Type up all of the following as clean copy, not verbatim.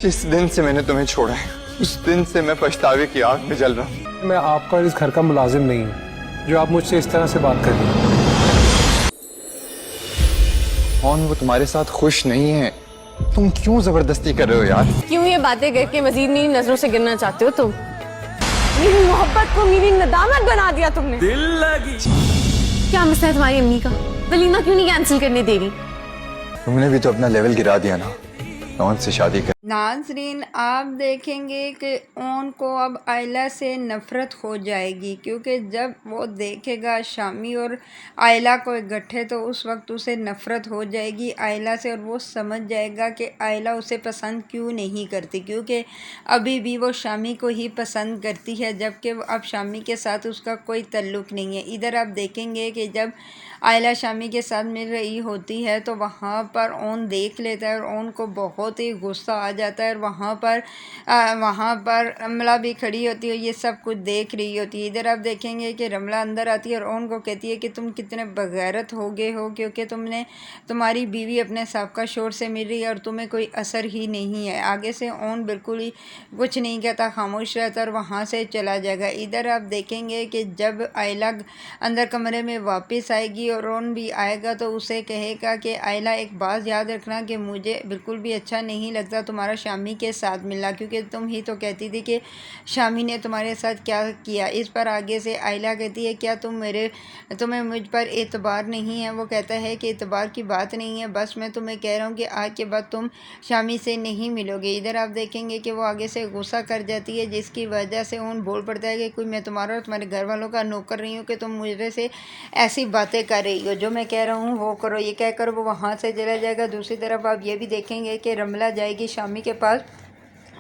जिस दिन से मैंने तुम्हें छोड़ा है उस दिन से मैं पछतावे की आग में जल रहा हूँ। मैं आपका इस घर का मुलाजिम नहीं हूँ जो आप मुझसे इस तरह से बात कर रही हैं। कौन वो तुम्हारे साथ खुश नहीं है? तुम क्यों जबरदस्ती कर रहे हो यार? क्यों ये बातें करके मजीद मेरी नजरों से गिरना चाहते हो तुम? मेरी मोहब्बत को मेरी नदामत बना दिया तुमने। दिल लगी। क्या मसला है तुम्हारी अम्मी का? वलीमा क्यों नहीं कैंसिल करने दे रही? तुमने भी तो अपना लेवल गिरा दिया ना, कौन से शादी कर। नाज़रीन, आप देखेंगे कि उनको अब आयला से नफ़रत हो जाएगी, क्योंकि जब वो देखेगा शामी और आयला को इकट्ठे तो उस वक्त उसे नफ़रत हो जाएगी आयला से, और वो समझ जाएगा कि आयला उसे पसंद क्यों नहीं करती, क्योंकि अभी भी वो शामी को ही पसंद करती है, जबकि अब शामी के साथ उसका कोई ताल्लुक़ नहीं है। इधर आप देखेंगे कि जब आयला शामी के साथ मिल रही होती है तो वहाँ पर ओन देख लेता है और ओन को बहुत ही गुस्सा आ जाता है, और वहाँ पर रमला भी खड़ी होती है, ये सब कुछ देख रही होती है। इधर आप देखेंगे कि रमला अंदर आती है और ओन को कहती है कि तुम कितने बगैरत हो गए हो, क्योंकि तुम्हारी बीवी अपने साबका शोहर से मिल रही है और तुम्हें कोई असर ही नहीं है। आगे से ओन बिल्कुल ही कुछ नहीं कहता, खामोश रहता और वहाँ से चला जाएगा। इधर आप देखेंगे कि जब आयला अंदर कमरे में वापस आएगी और ओन भी आएगा तो उसे कहेगा कि आयला, एक बात याद रखना कि मुझे बिल्कुल भी अच्छा नहीं लगता तुम्हारा शामी के साथ मिलना, क्योंकि तुम ही तो कहती थी कि शामी ने तुम्हारे साथ क्या किया। इस पर आगे से आयला कहती है, क्या तुम्हें मुझ पर एतबार नहीं है? वो कहता है कि एतबार की बात नहीं है, बस मैं तुम्हें कह रहा हूँ कि आज के बाद तुम शामी से नहीं मिलोगे। इधर आप देखेंगे कि वो आगे से गुस्सा कर जाती है, जिसकी वजह से उन बोल पड़ता है कि कोई मैं तुम्हारा और तुम्हारे घर वालों का नौकर नहीं हूँ कि तुम मुझे से ऐसी बातें कर रही हो, जो मैं कह रहा हूँ वो करो। ये कह कर वो वहाँ से चला जाएगा। दूसरी तरफ आप ये भी देखेंगे कि रमला जाएगी शामी के पास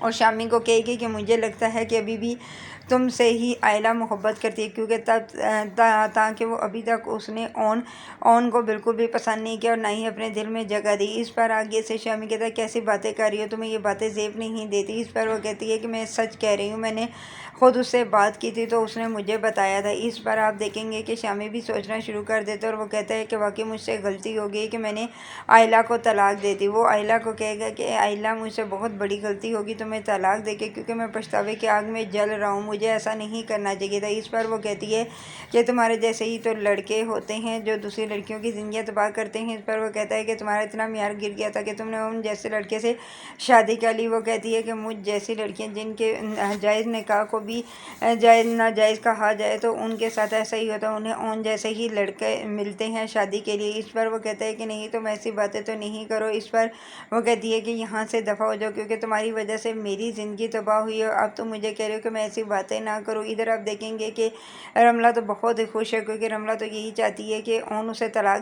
और शामी को कहेगी कि मुझे लगता है कि अभी भी तुमसे ही आयला मोहब्बत करती है, क्योंकि ताकि वो अभी तक उसने ओन को बिल्कुल भी पसंद नहीं किया और ना ही अपने दिल में जगह दी। इस पर आगे से शामी कहता है, कैसी बातें कर रही हो, तुम्हें ये बातें ज़ेब नहीं देती। इस पर वो कहती है कि मैं सच कह रही हूँ, मैंने ख़ुद उससे बात की थी तो उसने मुझे बताया था। इस पर आप देखेंगे कि शामी भी सोचना शुरू कर देता है और वो कहता है कि वाकई मुझसे गलती हो गई कि मैंने आयला को तलाक दे दी। वो आयला को कहेगा कि आयला, मुझसे बहुत बड़ी गलती होगी तुम्हें तलाक दे के, क्योंकि मैं पछतावे की आग में जल रहा हूँ, मुझे ऐसा नहीं करना चाहिए था। इस पर वो कहती है कि तुम्हारे जैसे ही तो लड़के होते हैं जो दूसरी लड़कियों की ज़िंदगी तबाह करते हैं। इस पर वो कहता है कि तुम्हारा इतना म्यार गिर गया था कि तुमने उन जैसे लड़के से शादी कर ली। वो कहती है कि मुझ जैसी लड़कियाँ जिनके जायज़ निकाह को भी जायज़ नाजायज़ कहा जाए तो उनके साथ ऐसा ही होता है, उन्हें उन जैसे ही लड़के मिलते हैं शादी के लिए। इस पर वो कहता है कि नहीं, तुम ऐसी बातें तो नहीं करो। इस पर वो कहती है कि यहाँ से दफ़ा हो जाओ, क्योंकि तुम्हारी वजह से मेरी ज़िंदगी तबाह हुई है, अब तुम मुझे कह रहे हो कि मैं ऐसी बातें ना करूँ। इधर आप देखेंगे कि रमला तो बहुत ही खुश है, क्योंकि रमला तो यही चाहती है कि ओन उसे तलाक